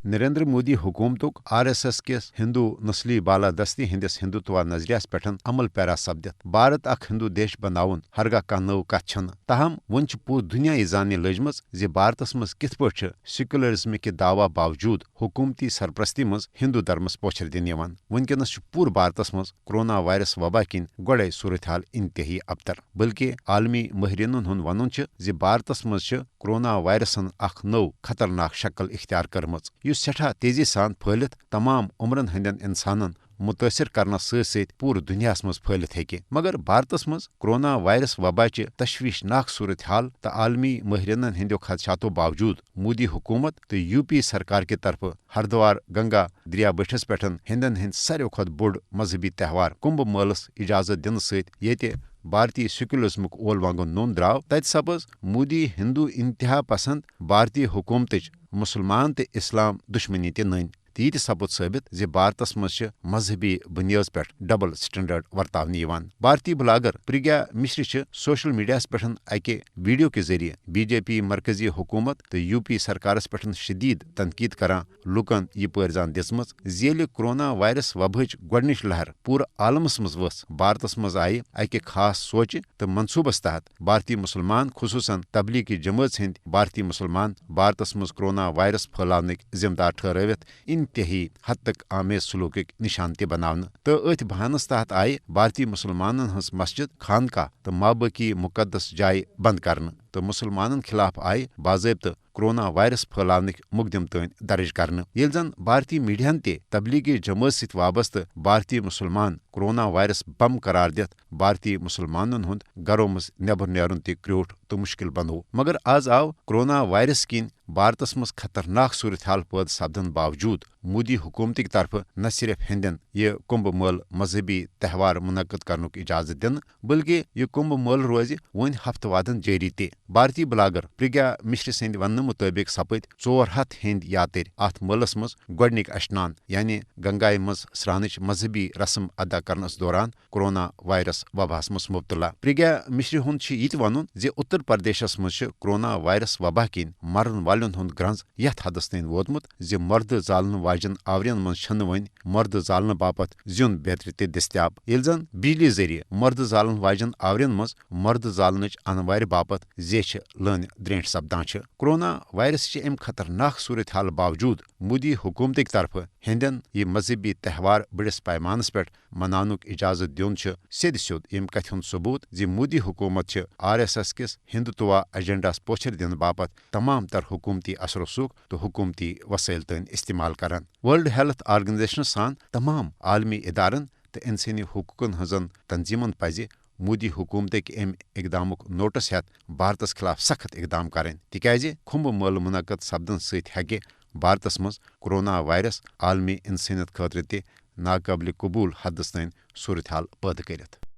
Narendra Modi حکومتک RSS کس ہندو نسلی بالادستی ہندس ہندوتوا نظریس پہ عمل پیرا سپدت بھارت اخ ہندو دیش بناون ہرگاہ کھانا نو کت چھن تاہم ون پور دنیا یہ زاننے لجمز زِ بھارتس مز کت پٲٹھۍ سیکولرزم کہ دعوی باوجود حکومتی سرپرستی مز ہندو دھرمس پوچھر دن ونکس پور بھارتس مز کورونا وائرس وبا کن گوڑے صورتحال انتہائی ابتر بلکہ عالمی ماہرینن ہند ونن زِ بھارتس مز کورونا وائرسن اخ نو خطرناک شکل اختیار کرمز یس سٹھا تیزی سان پھلت تمام عمرن ہندین انسانن متاثر کرنس ست پور دنیا مز پھلت ہیکہ مگر بھارتس مز کورونا وائرس وباچہ تشویشناک صورتحال تو عالمی ماہرینن ہندیو خدشاتو باوجود مودی حکومت تو UP سرکار کی طرف ہردوار گنگا دریا بٹھس پہ ہندین ہند ساروی کھت بوڑ مذہبی تہوار کمبھ مٲلس اجازت دن ست بھارتی سیکولرزمک اول وانگن نوٚن درٛاو تتہِ سپز مودی ہندو انتہا پسند بھارتی حکومتچ مسلمان تو اسلام دشمنی تہ نٔنۍ تہٕ یہِ تہِ سپُد ثٲبت زِ بھارتس مز مذہبی بنیاد پہ ڈبل سٹینڈرڈ ورتاونہٕ بھارتی بلاگر پرگیا مشر سوشل میڈیا پہ اکہ ویڈیو کے ذریعے BJP مرکزی حکومت تو UP سرکارس پہ شدید تنقید کران لوکن یہ پٲرزان دِژمٕژ زِ ییٚلہِ کورونا وائرس وباہٕچ گۄڈنِچ لہر پورٕ عالمس مز ؤژھ بھارتس مز آیہِ اکہ خاص سوچہ تو منصوبس تحت بھارتی مسلمان خصوصاً تبلیغی جماعت ہند بھارتی مسلمان بھارتس مز کورونا وائرس پھٔلاونٕکۍ ذمہ دار ٹھہرٲوِتھ انتہائی حد تک آمیز سلوکک نشان تہ بناونہٕ تو اتھ بہانس تحت آیہِ بھارتی مسلمانن ہنز مسجد خانقاہ تو مابقی مقدس جائے بند کرنہٕ تو مسلمانن خلاف آیہِ باضابطہ کورونا وائرس پھٔلاونٕکۍ مقدم تام درج کرنہٕ ییٚلہِ زن بھارتی میڈیاہن تہ تبلیغی جماعت ست وابستہٕ بھارتی مسلمان کورونا وائرس بم قرار دِتھ بھارتی مسلمانن ہند گرو مز نیبر نیرُن تہ کریوٹھ تو مشکل بنوو مگر آز آو کورونا وائرس کِنۍ بھارتس مز خطرناک صورتحال پٲدٕ سپدن باوجود مودی حکومتک طرف نہ صرف ہندین یہ کمبھ مٲلہ مذہبی تہوار منعقد کرنک اجازت دن بلکہ یہ کمبھ مٲلہ روزِ ون ہفتہ وادن جاری تہ بھارتی بلاگر پرگیا مشر سند وننہٕ مطابق سپد 400 ہند یاتر ات مٲلس مز گۄڈنیک اشنان یعنی گنگائے مز سرانچ مذہبی رسم ادا کرنس دوران کورونا وائرس وباہس مز مبتلا پرگیا مشر ہند یہ ونن زِ اتر پردیشس مز کورونا وائرس وبا کن مرن والن ہند گرنز یتھ حدس تین ووتمت زِ مرد زالن واجن آورین من چھنہ ون مرد زالنہ باپت زیون بیتر تہ دستیاب ییٚلہِ زن بجلی ذریعہ مرد زالن واجن آورین مز مرد زالنچ انوارِ باپت زیچھِ لٲنہِ درینٹ سپدان چھ کورونا وائرس چہ ام خطرناک صورتحال باوجود مودی حکومتک طرف ہندین یہ مذہبی تہوار بڑس پیمانس پہ مناونک اجازت دیون چھ سیٚد سیوٚد یم کتھ ہند ثبوت زِ مودی حکومت چھ RSS کس ہندوتوا ایجنڈاس پوچھر دن باپت تمام تر حکومتی اثر رسوخ تو حکومتی وسائل تین استعمال کران ورلڈ ہیلتھ آرگنائزیشن سان تمام عالمی ادارن تو انسانی حقوقن ہنزن تنظیمن پزِ مودی حکومتک ام اقدامک نوٹس ہیتھ بھارتس خلاف سخت اقدام کریں تکیازِ کمبھ مٲلہ منعقد سپدن ست ہیکہ بھارتس مز کورونا وائرس عالمی انسانیت خاطر تہ ناقابل قبول حدس تین صورتحال پٲدٕ کٔرِتھ